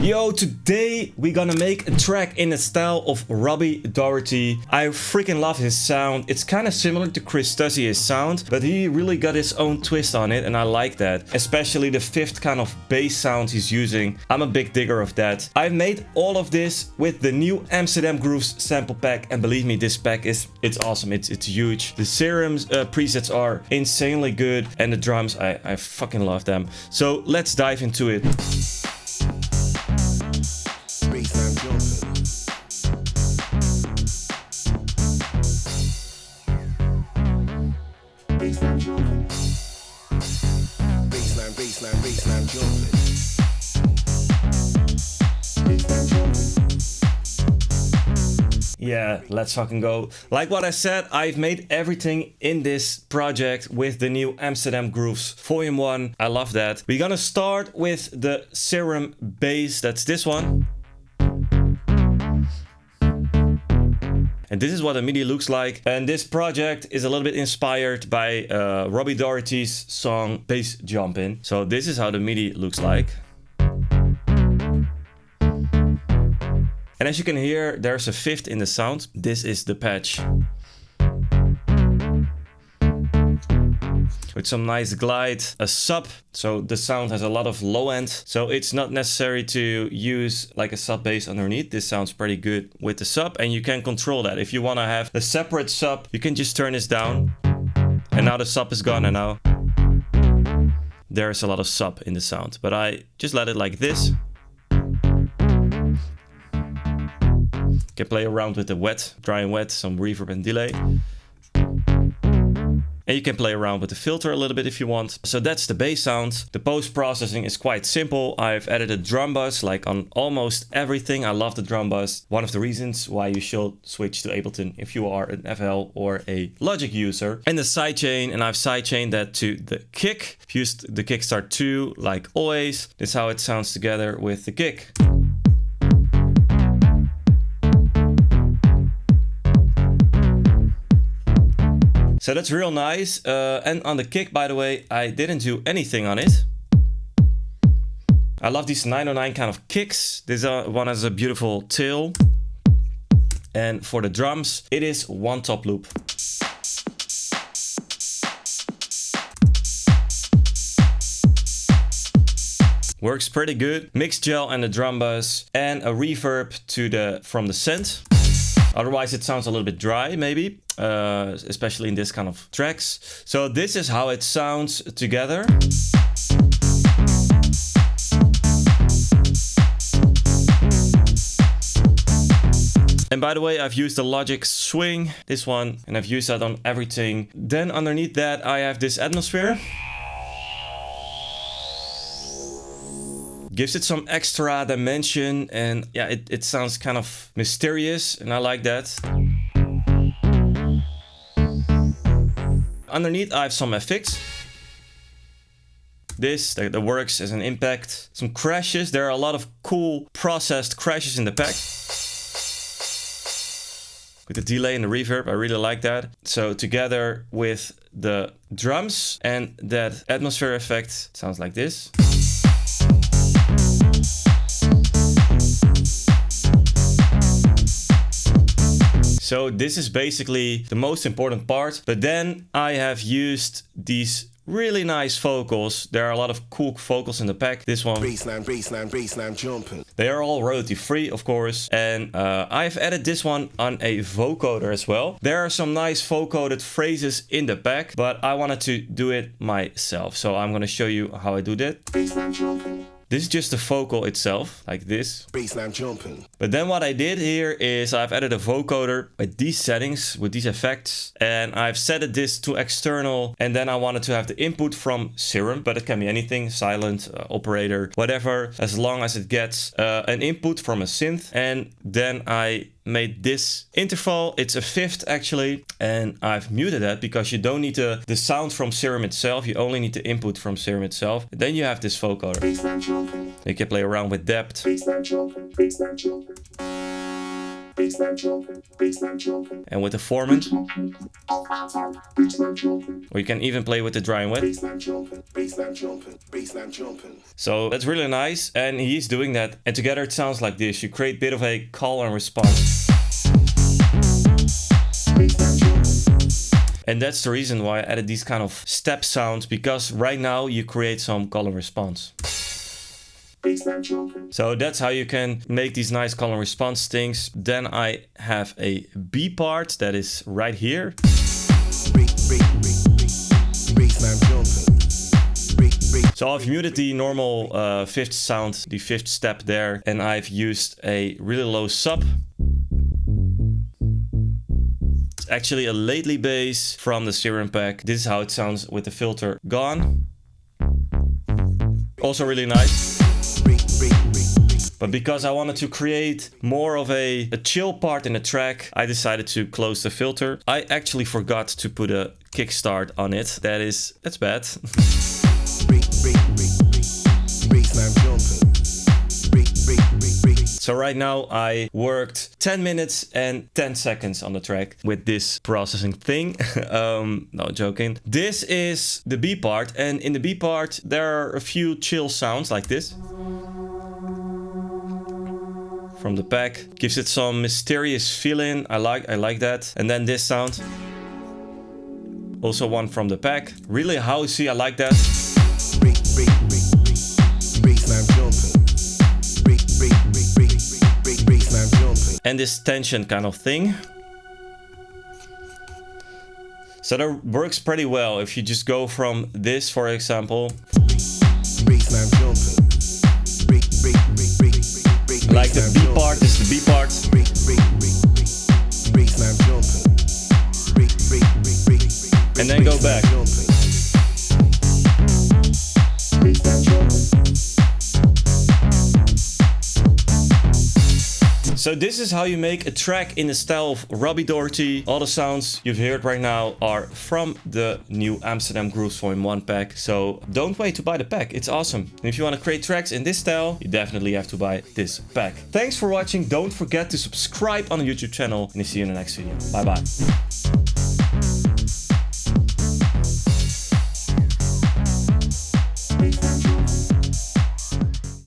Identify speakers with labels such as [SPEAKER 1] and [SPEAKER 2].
[SPEAKER 1] Yo, today we're gonna make a track in the style of Robbie Doherty. I freaking love his sound. It's kind of similar to Chris Tuzzie's sound, but he really got his own twist on it, and I like that. Especially the fifth kind of bass sound he's using. I'm a big digger of that. I've made all of this with the new Amsterdam Grooves sample pack, and believe me, this pack it's awesome. It's huge. The Serum presets are insanely good, and the drums, I fucking love them. So let's dive into it. Yeah, let's fucking go. Like what I said, I've made everything in this project with the new Amsterdam Grooves Volume 1. I love that. We're gonna start with the Serum bass. That's this one. And this is what the MIDI looks like. And this project is a little bit inspired by Robbie Doherty's song Bass Jumpin'. So this is how the MIDI looks like. And as you can hear, there's a fifth in the sound. This is the patch. With some nice glide, a sub. So the sound has a lot of low end. So it's not necessary to use like a sub bass underneath. This sounds pretty good with the sub, and you can control that. If you want to have a separate sub, you can just turn this down. And now the sub is gone, and now there's a lot of sub in the sound. But I just let it like this. You can play around with the wet, dry and wet, some reverb and delay. And you can play around with the filter a little bit if you want. So that's the bass sound. The post-processing is quite simple. I've added a drum bus like on almost everything. I love the drum bus. One of the reasons why you should switch to Ableton if you are an FL or a Logic user. And the sidechain, and I've sidechained that to the kick. I've used the Kickstart 2 like always. This is how it sounds together with the kick. So that's real nice. And on the kick, by the way, I didn't do anything on it. I love these 909 kind of kicks. This one has a beautiful tail. And for the drums, it is one top loop. Works pretty good. Mixed gel and the drum bus, and a reverb to from the synth. Otherwise it sounds a little bit dry maybe, especially in this kind of tracks. So this is how it sounds together. And by the way, I've used the Logic Swing, this one, and I've used that on everything. Then underneath that I have this atmosphere. Gives it some extra dimension, and yeah, it sounds kind of mysterious, and I like that. Underneath I have some effects. This that works as an impact. Some crashes. There are a lot of cool processed crashes in the pack. With the delay and the reverb, I really like that. So together with the drums and that atmosphere effect, it sounds like this. So this is basically the most important part. But then I have used these really nice vocals. There are a lot of cool vocals in the pack. This one. Bassline, jumping. They are all royalty free, of course. And I've added this one on a vocoder as well. There are some nice vocoded phrases in the pack, but I wanted to do it myself. So I'm gonna show you how I do that. This is just the vocal itself, like this. Bassline jumping. But then what I did here is I've added a vocoder with these settings, with these effects. And I've set this to external. And then I wanted to have the input from Serum, but it can be anything, silent, operator, whatever, as long as it gets an input from a synth. And then I made this interval. It's a fifth actually, and I've muted that because you don't need the sound from Serum itself. You only need the input from Serum itself. Then you have this vocoder. You can play around with depth. And with the formant. Or you can even play with the dry and wet. So that's really nice, and he's doing that. And together it sounds like this. You create a bit of a call and response. And that's the reason why I added these kind of step sounds, because right now you create some call and response. So that's how you can make these nice call and response things. Then I have a B part that is right here. So I've muted the normal fifth sound, the fifth step there, and I've used a really low sub. It's actually a lately bass from the Serum pack. This is how it sounds with the filter gone. Also really nice. But because I wanted to create more of a chill part in the track, I decided to close the filter. I actually forgot to put a kickstart on it. That's bad. So right now I worked 10 minutes and 10 seconds on the track with this processing thing. No, joking. This is the B part, and in the B part there are a few chill sounds like this. From the pack, gives it some mysterious feeling. I like that. And then this sound, also one from the pack, really housey. I like that. And this tension kind of thing. So that works pretty well if you just go from this, for example. Like the B part, this is the B part. And then go back. So this is how you make a track in the style of Robbie Doherty. All the sounds you've heard right now are from the new Amsterdam Grooves Volume 1 pack. So don't wait to buy the pack, it's awesome. And if you want to create tracks in this style, you definitely have to buy this pack. Thanks for watching, don't forget to subscribe on the YouTube channel, and I'll see you in the next video. Bye bye.